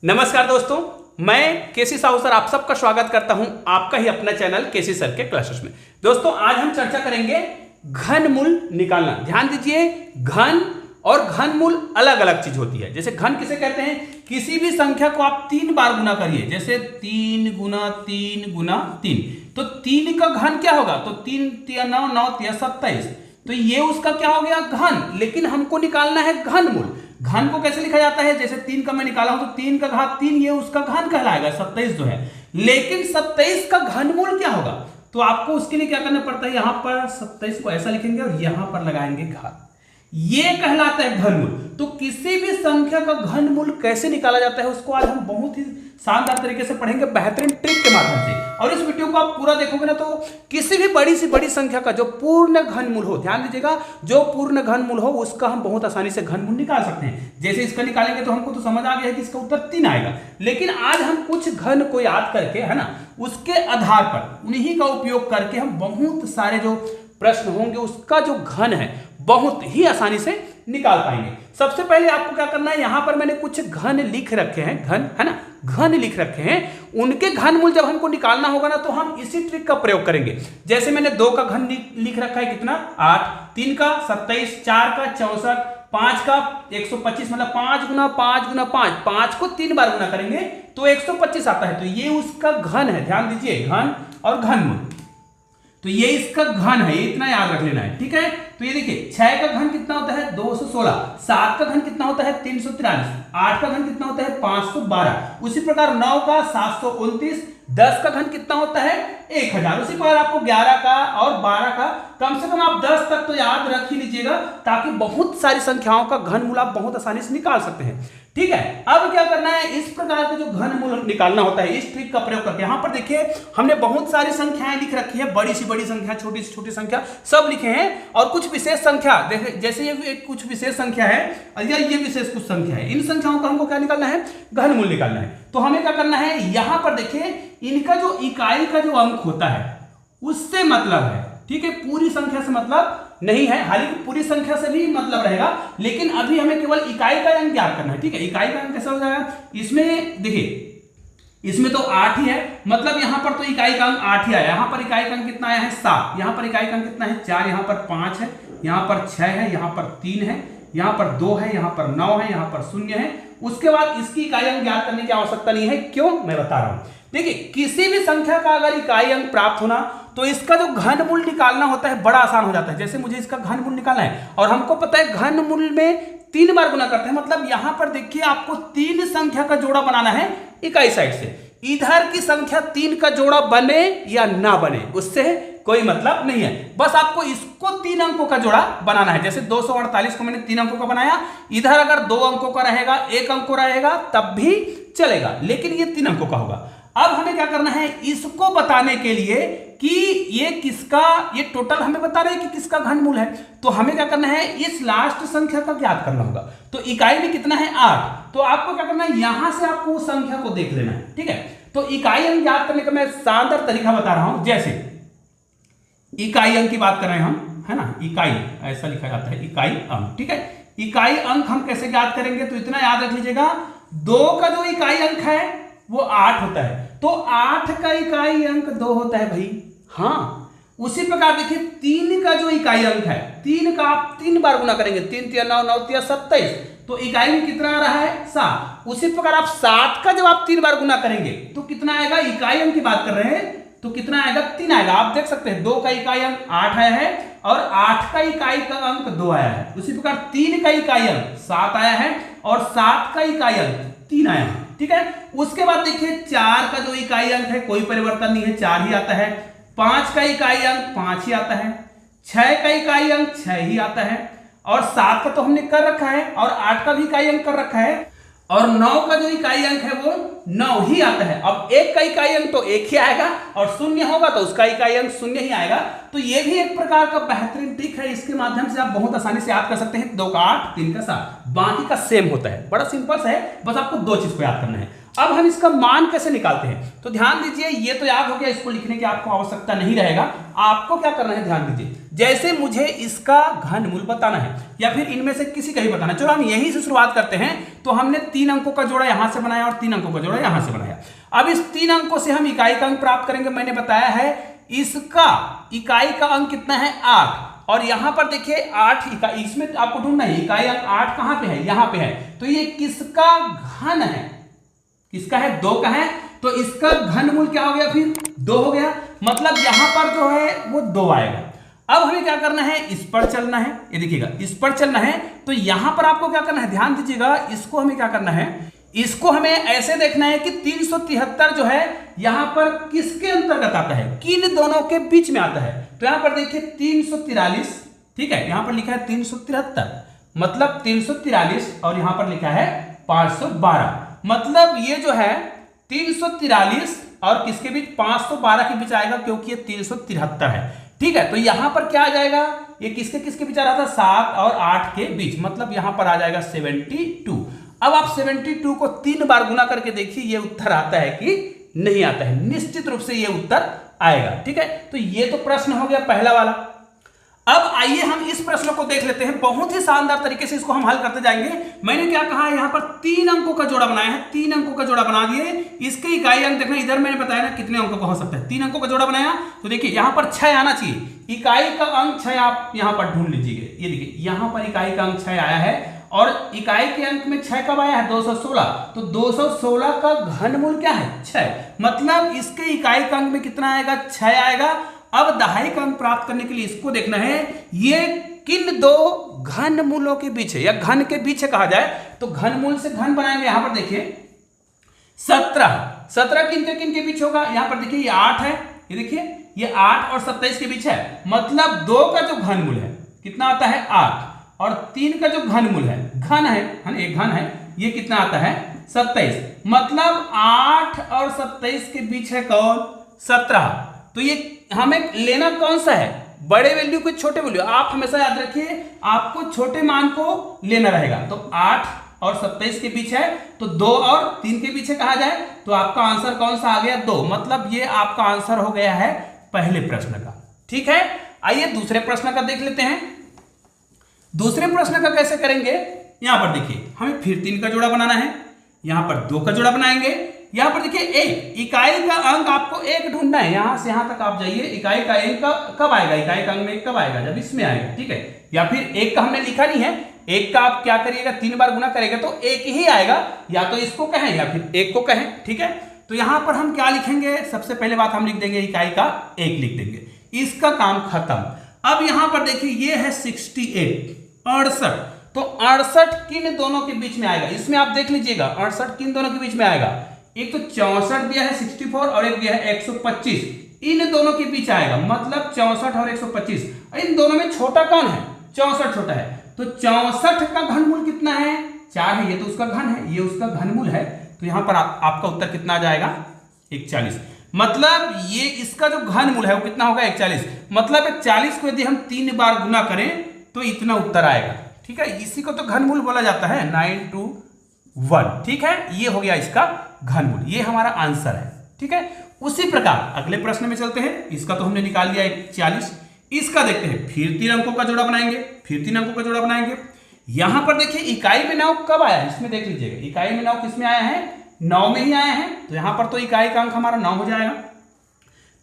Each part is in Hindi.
नमस्कार दोस्तों, मैं केसी साहू सर आप सबका स्वागत करता हूं आपका ही अपना चैनल केसी सर के क्लासेस में। दोस्तों आज हम चर्चा करेंगे घनमूल निकालना। ध्यान दीजिए, घन और घनमूल अलग अलग चीज होती है। जैसे घन किसे कहते हैं? किसी भी संख्या को आप 3 बार गुना करिए, जैसे 3 गुना 3 गुना 3, तो 3 का घन क्या होगा? तो 3 × 9 9 × 27, तो ये उसका क्या हो गया? घन। लेकिन हमको निकालना है घनमूल। घन को कैसे लिखा जाता है? जैसे 3 का मैं निकाला हूं तो 3 का घात 3, ये उसका घन कहलाएगा, 27 जो है। लेकिन 27 का घनमूल क्या होगा? तो आपको उसके लिए क्या करना पड़ता है? यहां पर 27 को ऐसा लिखेंगे और यहां पर लगाएंगे घात, ये कहलाता है घनमूल। तो किसी भी संख्या का घनमूल कैसे निकाला जाता है उसको आज हम बहुत ही शानदार तरीके से पढ़ेंगे, बेहतरीन ट्रिक के माध्यम से। और इस वीडियो को आप पूरा देखोगे ना तो किसी भी बड़ी से बड़ी संख्या का जो पूर्ण घनमूल हो, ध्यान दीजिएगा, जो पूर्ण घनमूल हो उसका हम बहुत आसानी से घनमूल निकाल सकते हैं। जैसे इसका निकालेंगे तो हमको तो समझ आ गया है कि इसका उत्तर 3 आएगा। लेकिन आज हम कुछ घन को याद करके, है ना, उसके आधार पर उन्हीं का उपयोग करके हम बहुत सारे जो प्रश्न होंगे उसका जो घन है बहुत ही आसानी से निकाल पाएंगे। सबसे पहले आपको क्या करना है, यहां पर मैंने कुछ घन लिख रखे हैं, घन, है ना, घन लिख रखे हैं। उनके घनमूल जब हमको निकालना होगा ना तो हम इसी ट्रिक का प्रयोग करेंगे। जैसे मैंने 2 का घन लिख रखा है, कितना? 8, 3 का 27, 4 का 64, 5 का 125, मतलब 5 गुना 5 गुना 5, 5 को 3 बार गुना करेंगे तो 125 आता है। तो ये उसका घन है। ध्यान दीजिए, घन और घनमूल, तो ये इसका घन है, ये इतना याद रख लेना है, ठीक है। तो ये देखिए, 6 का घन कितना होता है? 216, 7 का घन कितना होता है? 343, 8 का घन कितना होता है? 512, उसी प्रकार 9 का 729, 10 का घन कितना होता है? 1000। उसी प्रकार आपको 11 का और 12 का, कम से कम आप 10 तक तो याद रख ही लीजिएगा, ताकि बहुत सारी संख्याओं का घनमूल आप बहुत आसानी से निकाल सकते हैं, ठीक है। अब क्या करना है, इस प्रकार का जो घनमूल निकालना होता है इस ट्रिक का प्रयोग करके, यहां पर देखिए हमने बहुत सारी संख्याएं लिख रखी है, बड़ी से बड़ी संख्या, छोटी से छोटी संख्या, सब लिखे हैं। और कुछ विशेष संख्या, देखिए जैसे ये कुछ विशेष संख्या है और ये विशेष कुछ संख्या है, इन संख्याओं का हमको क्या निकालना है? घनमूल निकालना है। तो हमें क्या करना है, यहां पर देखिए इनका जो इकाई का जो अंक होता है उससे मतलब है, ठीक है, पूरी संख्या से मतलब नहीं है। हालांकि पूरी संख्या से भी मतलब रहेगा, लेकिन अभी हमें केवल इकाई का अंक ज्ञात करना है, ठीक है। इकाई का अंक कैसा हो जाएगा? इसमें देखिए, इसमें तो 8 ही है, मतलब यहां पर तो इकाई का अंक 8 ही आया। यहां पर इकाई का अंक कितना आया है? 7। यहां पर इकाई का अंक कितना है? 4। यहां पर 5 है, यहां पर 6 है, यहां पर 3 है, यहां पर 2 है, यहां पर 9 है, यहां पर 0 है। उसके बाद इसकी इकाई अंक ज्ञात करने की आवश्यकता नहीं है। क्यों? मैं बता रहा हूं। देखिए, किसी भी संख्या का अगर इकाई अंक प्राप्त होना तो इसका जो घनमूल निकालना होता है बड़ा आसान हो जाता है। जैसे मुझे इसका घनमूल निकालना है और हमको पता है घनमूल में 3 बार गुना करते हैं, मतलब यहां पर देखिए आपको 3 संख्या का जोड़ा बनाना है इकाई साइड से। इधर की संख्या 3 का जोड़ा बने या ना बने उससे कोई मतलब नहीं है, बस आपको इसको 3 अंकों का जोड़ा बनाना है। जैसे 248 को मैंने 3 अंकों का बनाया, इधर अगर 2 अंकों का रहेगा, 1 अंक का रहेगा तब भी चलेगा, लेकिन ये 3 अंकों का होगा। अब हमें क्या करना है, इसको बताने के लिए कि ये किसका, ये टोटल हमें बता रहे हैं कि किसका घनमूल है, तो हमें क्या करना है, इस लास्ट संख्या का ज्ञात करना होगा। तो इकाई में कितना है? 8। तो आपको क्या करना है, यहां से आपको उस संख्या को देख लेना है, ठीक है। तो इकाई अंक ज्ञात करने का मैं शानदार तरीका बता रहा हूं। जैसे इकाई अंक की बात कर रहे हैं हम, है ना, इकाई ऐसा लिखा जाता है, इकाई अंक, ठीक है। इकाई अंक हम कैसे ज्ञात करेंगे? तो इतना याद रख लीजिएगा, 2 का जो इकाई अंक है वो 8 होता है, तो 8 का इकाई अंक 2 होता है भाई। हाँ, उसी प्रकार देखिए 3 का जो इकाई अंक है, 3 का आप 3 बार गुना करेंगे, 3 × 9 9 × 27, तो इकाई में कितना आ रहा है? 7। उसी प्रकार आप 7 का जब आप 3 बार गुना करेंगे तो कितना आएगा? इकाई अंक की बात कर रहे हैं तो कितना आएगा? 3 आएगा। आप देख सकते हैं 2 का इकाई अंक 8 आया है और 8 का इकाई का अंक 2 आया है। उसी प्रकार 3 का इकाई अंक 7 आया है और 7 का इकाई अंक 3 आया है, ठीक है। उसके बाद देखिए 4 का जो इकाई अंक है कोई परिवर्तन नहीं है, 4 ही आता है। 5 का इकाई अंक 5 ही आता है। 6 का इकाई अंक 6 ही आता है और 7 का तो हमने कर रखा है और 8 का भी इकाई अंक कर रखा है और 9 का जो इकाई अंक है वो 9 ही आता है। अब 1 का इकाई अंक तो 1 ही आएगा और 0 होगा तो उसका इकाई अंक 0 ही आएगा। तो ये भी एक प्रकार का बेहतरीन ट्रिक है, इसके माध्यम से आप बहुत आसानी से याद कर सकते हैं। 2 का 8, 3 का 7, बाकी का सेम होता है, बड़ा सिंपल सा है, बस आपको 2 चीज को याद करना है। अब हम इसका मान कैसे निकालते हैं, तो ध्यान दीजिए, ये तो याद हो गया, इसको लिखने की आपको आवश्यकता नहीं रहेगा। आपको क्या करना है, ध्यान दीजिए, जैसे मुझे इसका घनमूल बताना है या फिर इनमें से किसी का ही बताना है। चलो हम यहीं से शुरुआत करते हैं। तो हमने 3 अंकों का जोड़ा यहां से बनाया और 3 अंकों का जोड़ा यहां से बनाया। अब इस 3 अंकों से हम इकाई का अंक प्राप्त करेंगे। मैंने बताया है इसका इकाई का अंक कितना है 8 और यहां पर देखिए 8 इकाई, इसमें आपको ढूंढना है इकाई अंक 8 कहां पे है, यहां पे है। तो ये किसका घन है, किसका है 2 का है। तो इसका घनमूल क्या हो गया फिर 2 हो गया, मतलब यहां पर जो है वो 2 आएगा। अब हमें क्या करना है, इस पर चलना है। ये देखिएगा इस पर चलना है। तो यहां पर आपको क्या करना है, ध्यान दीजिएगा, इसको हमें क्या करना है, इसको हमें ऐसे देखना है कि 373 जो है यहां पर किसके अंतर्गत आता है, किन दोनों के बीच में आता है। तो यहां पर देखिए 343, ठीक है, यहां पर लिखा है 373, मतलब 343 और यहां पर लिखा है 512, मतलब ये जो है 343 और किसके बीच, 512 के बीच आएगा, क्योंकि ये 373 है। ठीक है, तो यहां पर क्या आ जाएगा, ये किसके किसके बीच आ रहा था, 7 और 8 के बीच, मतलब यहां पर आ जाएगा 72। अब आप 72 को 3 बार गुना करके देखिए ये उत्तर आता है कि नहीं आता है। निश्चित रूप से ये उत्तर आएगा। ठीक है, तो ये तो प्रश्न हो गया पहला वाला। अब आइए हम इस प्रश्न को देख लेते हैं। बहुत ही शानदार तरीके से इसको हम हल करते जाएंगे। मैंने क्या कहा है, यहां पर 3 अंकों का जोड़ा बनाया है, 3 अंकों का जोड़ा बना दिए। इसके इकाई अंक देखना, इधर मैंने बताया ना कितने अंकों का हो सकता है, 3 अंकों का जोड़ा बनाया। तो देखिए यहां पर 6 आना चाहिए, इकाई का अंक 6 आप यहां पर ढूंढ लीजिएगा। ये देखिए यहां पर इकाई का अंक 6 आया है और इकाई के अंक में 6 कब आया है, 216। तो 216 का घनमूल क्या है, 6, मतलब इसके इकाई का अंक में कितना आएगा, 6 आएगा। अब दहाई का अंक प्राप्त करने के लिए इसको देखना है ये किन 2 घनमूलों के बीच है या घन के बीच है कहा जाए। तो घनमूल से घन बनाएंगे। यहां पर देखिए 17 किन के बीच होगा, यहां पर देखिए ये 8 है, ये देखिए ये 8 और 27 के बीच है, मतलब 2 का जो घनमूल है कितना आता है 8 और 3 का जो घनमूल है, घन है एक घन है, ये कितना आता है 27, मतलब 8 और 27 के बीच है कौन, 17। तो ये हमें लेना कौन सा है, बड़े वैल्यू को छोटे वैल्यू। आप हमेशा याद रखिए आपको छोटे मान को लेना रहेगा। तो 8 और 27 के बीच है, तो 2 और 3 के पीछे कहा जाए तो आपका आंसर कौन सा आ गया, 2, मतलब ये आपका आंसर हो गया है पहले प्रश्न का। ठीक है, आइए दूसरे प्रश्न का देख लेते हैं। दूसरे प्रश्न का कैसे करेंगे, यहां पर देखिए हमें फिर 3 का जोड़ा बनाना है, यहां पर 2 का जोड़ा बनाएंगे। यहां पर देखिए 1 इकाई का अंक आपको 1 ढूंढना है, यहां से यहां तक आप जाइए। इकाई का अंक कब आएगा, इकाई का अंक में 1 कब आएगा, जब इसमें आएगा। ठीक है, या फिर 1 का हमने लिखा नहीं है, 1 का आप क्या करिएगा 3 बार गुना करेगा तो 1 ही आएगा, या तो इसको कहें या फिर 1 को कहें। ठीक है, तो यहां पर हम क्या लिखेंगे, सबसे पहले बात हम लिख देंगे इकाई का 1 लिख देंगे, इसका काम खत्म। अब यहां पर देखिए ये है 68 68, तो 68 किन दोनों के बीच में आएगा, इसमें आप देख लीजिएगा 68 किन दोनों के बीच में आएगा। एक तो 64 दिया है 64 और एक दिया है 125, इन दोनों के बीच आएगा, मतलब 64 और 125। इन दोनों में छोटा कौन है, 64 छोटा है। तो 64 का घनमूल कितना है, 4 है, ये तो उसका घन है, ये उसका घनमूल है। तो यहां पर आपका उत्तर कितना आ जाएगा 41, मतलब ये इसका जो घनमूल है वो कितना होगा 41, मतलब 41 को यदि हम 3 बार गुना करें तो इतना उत्तर आएगा। ठीक है, इसी को तो घनमूल बोला जाता है, 921। ठीक है, ये हो गया इसका घनमूल, ये हमारा आंसर है। ठीक है, उसी प्रकार अगले प्रश्न में चलते हैं। इसका तो हमने निकाल लिया 41, इसका देखते हैं। फिर 3 अंकों का जोड़ा बनाएंगे, फिर 3 अंकों का जोड़ा बनाएंगे। यहां पर देखिए इकाई में 9 कब आया है, इसमें देख लीजिएगा इकाई में 9 किसमें आया है, 9 में ही आया है। तो यहां पर तो इकाई का अंक हमारा 9 हो जाएगा।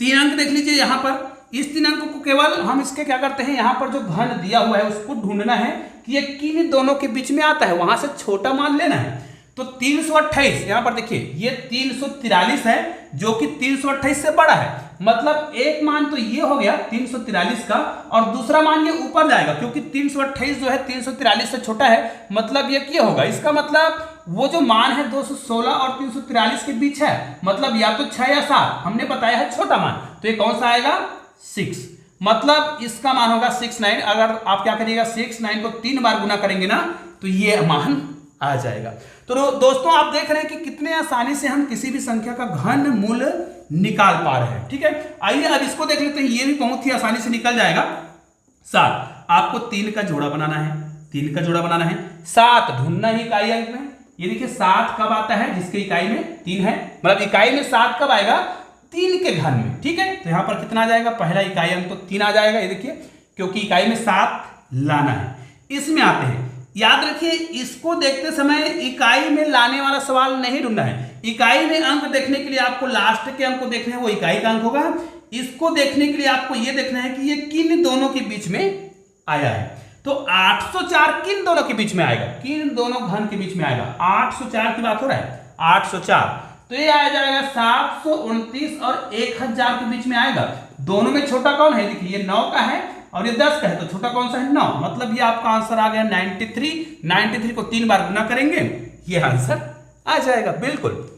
3 अंक देख लीजिए यहां पर, इस 3 अंकों को केवल हम इसके क्या करते हैं, यहां पर जो घन दिया हुआ है उसको ढूंढना है कि ये किन दोनों के बीच में आता है, वहां से छोटा मान लेना है। तो 328 यहां पर देखिए ये 343 है जो कि 328 से बड़ा है, मतलब एक मान तो ये हो गया 343 का और दूसरा मान ये ऊपर जाएगा, क्योंकि 328 जो है 343 से छोटा है, मतलब ये क्या होगा, इसका मतलब वो जो मान है 216 और 343 के बीच है, मतलब या तो 6 या 7, हमने बताया है छोटा मान, तो ये कौन सा आएगा 6, मतलब इसका मान होगा 69। अगर आप क्या करिएगा 69 को 3 बार गुना करेंगे ना तो ये मान आ जाएगा। तो दोस्तों आप देख रहे हैं कि कितने आसानी से हम किसी भी संख्या का घन मूल निकाल पा रहे हैं। ठीक है, आइए अब इसको देख लेते हैं, ये भी बहुत ही आसानी से निकल जाएगा। 7 आपको 3 का जोड़ा बनाना है, 3 का जोड़ा बनाना है, 7 ढूंढना ही इकाई अंक में। ये देखिए 7 कब आता है, जिसके इकाई में 3 है, मतलब इकाई में 7 कब आएगा, 3 के घन में। ठीक है, तो यहां पर कितना आ जाएगा, पहला इकाई अंक तो 3 आ जाएगा। ये देखिए क्योंकि इकाई में 7 लाना है। इसमें आते हैं, याद रखिए इसको देखते समय इकाई में लाने वाला सवाल नहीं ढूंढना है। इकाई में अंक देखने के लिए आपको लास्ट के अंक को देखना है, वो इकाई का अंक होगा। इसको देखने के लिए आपको ये देखना है कि ये किन दोनों के बीच में आया है। तो 804 किन दोनों के बीच में आएगा, किन दोनों घन के बीच में आएगा। 804 की बात हो रहा है, 804, तो ये आ जाएगा 729 और 1000 के बीच में आएगा। दोनों में छोटा कौन है, देखिए ये 9 का है और ये 10 का है, तो छोटा कौन सा है, 9। मतलब ये आपका आंसर आ गया 93। 93 को 3 बार गुना करेंगे, ये आंसर आ जाएगा। बिल्कुल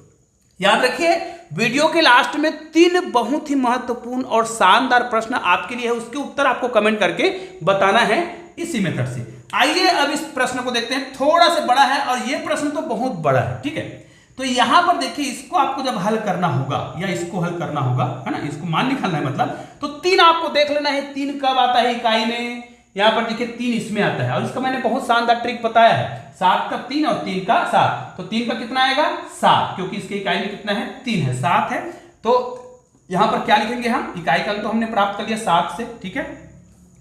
याद रखिए, वीडियो के लास्ट में 3 बहुत ही महत्वपूर्ण और शानदार प्रश्न आपके लिए है, उसके उत्तर आपको कमेंट करके बताना है इसी मेथड से। आइए अब इस प्रश्न को देखते हैं, थोड़ा सा बड़ा है और ये प्रश्न तो बहुत बड़ा है, ठीक है। तो यहां पर देखिए, इसको आपको जब हल करना होगा या इसको हल करना होगा, है ना, इसको मान निकालना है मतलब, तो 3 आपको देख लेना है। 3 कब आता है इकाई में, यहां पर देखिए 3 इसमें आता है और इसका मैंने बहुत शानदार ट्रिक बताया है। 7 का 3 और 3 का 7, तो 3 का कितना आएगा, 7, क्योंकि इसके इकाई में कितना है, 3 है, 7 है। तो यहां पर क्या लिखेंगे हम, इकाई का अंक तो हमने प्राप्त कर लिया 7 से, ठीक है,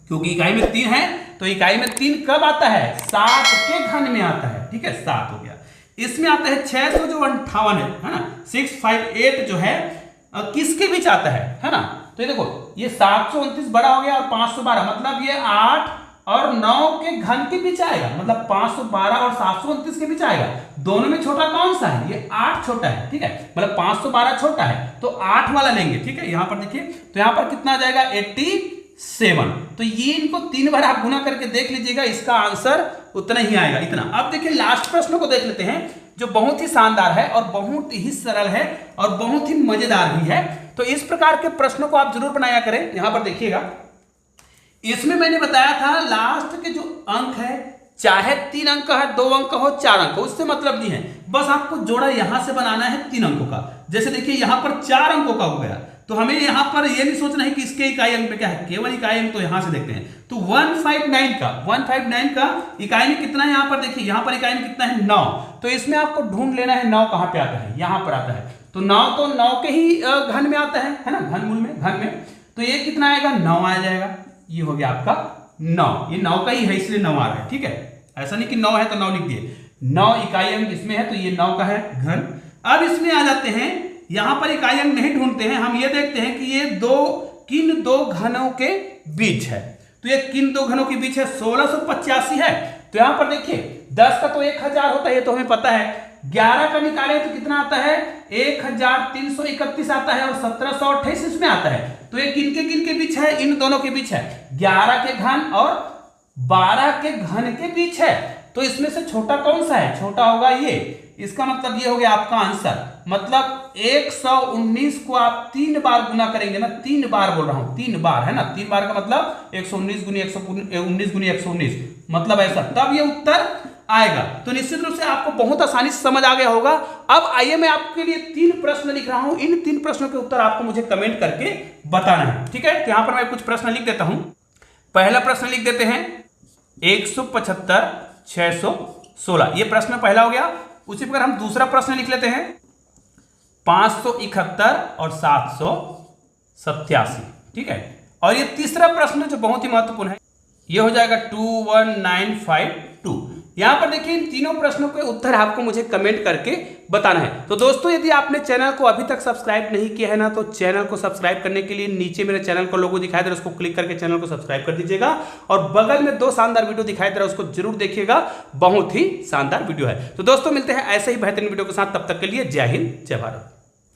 क्योंकि इकाई में 3 है। तो इकाई में 3 कब आता है, 7 के घन में आता है, ठीक है, 7 हो गया। इसमें आता है 600 जो 58 है ना, 658 जो है किसके बीच आता है ना। तो ये देखो, ये 729 बड़ा हो गया और 512, मतलब ये 8 और 9 के घन के बीच आएगा, मतलब 512 और 729 के बीच आएगा। दोनों में छोटा कौन सा है, ये 8 छोटा है, ठीक है, मतलब 512 छोटा है, तो 8 वाला लेंगे, ठीक है। यहां पर देखिए, तो यहां पर कितना आ जाएगा, 87। तो ये इनको 3 बार आप गुना करके देख लीजिएगा, इसका आंसर उतना ही आएगा, इतना। अब देखिए लास्ट प्रश्न को देख लेते हैं, जो बहुत ही शानदार है और बहुत ही सरल है और बहुत ही मजेदार भी है। तो इस प्रकार के प्रश्नों को आप जरूर बनाया करें। यहां पर देखिएगा, इसमें मैंने बताया था लास्ट के जो अंक है, चाहे 3 अंक का है, 2 अंक का हो, 4 अंक का, उससे मतलब नहीं है, बस आपको जोड़ा यहां से बनाना है 3 अंकों का। जैसे देखिए यहां पर 4 अंकों का हो गया, तो हमें यहां पर यह नहीं सोचना है कि इसके इकाई अंक में क्या है, केवल इकाई अंक तो यहां से देखते हैं। तो 159 का इकाई में कितना है, यहां पर देखिए, यहां पर इकाई में कितना है, 9। तो इसमें आपको ढूंढ लेना है 9 कहां पे आता है, यहां पर आता है। तो 9 के ही घन में आता है ना, घनमूल में, घन में। तो ये कितना आएगा, 9 आ जाएगा। ये हो गया आपका 9, ये 9 का ही है इसलिए 9 आ रहा है, ठीक है। ऐसा नहीं कि 9 है तो 9 लिख दिए, 9 इकाई अंक इसमें है तो ये 9 का है घन। अब इसमें आ जाते हैं, यहां पर इकाई अंक नहीं ढूंढते हैं, हम ये देखते हैं कि ये किन दो घनों के बीच है। तो ये किन 2 घनों के बीच है, 1685 है। तो यहां पर देखिए 10 का तो 1000 होता है, ये तो हमें पता है। 11 का निकाले तो कितना आता है, 1331 आता है और 1728 इसमें आता है। तो ये किन के बीच है, इन दोनों के बीच है, 11 के घन और 12 के घन के बीच है। तो इसमें से छोटा कौन सा है, छोटा होगा ये। इसका मतलब ये हो गया आपका आंसर, मतलब 119 को आप 3 बार गुना करेंगे ना, 3 बार बोल रहा हूं, 3 बार है ना, 3 बार का मतलब 119 गुनी 119 गुनी 119, मतलब ऐसा, तब ये उत्तर आएगा। तो निश्चित रूप से आपको बहुत आसानी से समझ आ गया होगा। अब आइए मैं आपके लिए 3 प्रश्न लिख रहा हूं, इन 3 प्रश्नों के उत्तर आपको मुझे कमेंट करके बताना है, ठीक है। तो यहां पर मैं कुछ प्रश्न लिख देता हूं। पहला प्रश्न लिख देते हैं 175 616, ये प्रश्न पहला हो गया। उसी प्रकार हम दूसरा प्रश्न लिख लेते हैं 571 और 787, ठीक है। और ये तीसरा प्रश्न जो बहुत ही महत्वपूर्ण है, ये हो जाएगा 21952। यहां पर देखिए इन तीनों प्रश्नों के उत्तर आपको मुझे कमेंट करके बताना है। तो दोस्तों, यदि आपने चैनल को अभी तक सब्सक्राइब नहीं किया है ना, तो चैनल को सब्सक्राइब करने के लिए नीचे मेरे चैनल का लोगो दिखाई दे रहा है, उसको क्लिक करके चैनल को सब्सक्राइब कर दीजिएगा। और बगल में 2 शानदार वीडियो दिखाई दे रहा है, उसको जरूर देखिएगा, बहुत ही शानदार वीडियो है। तो दोस्तों, मिलते हैं ऐसे ही बेहतरीन वीडियो के साथ, तब तक के लिए जय हिंद, जय भारत।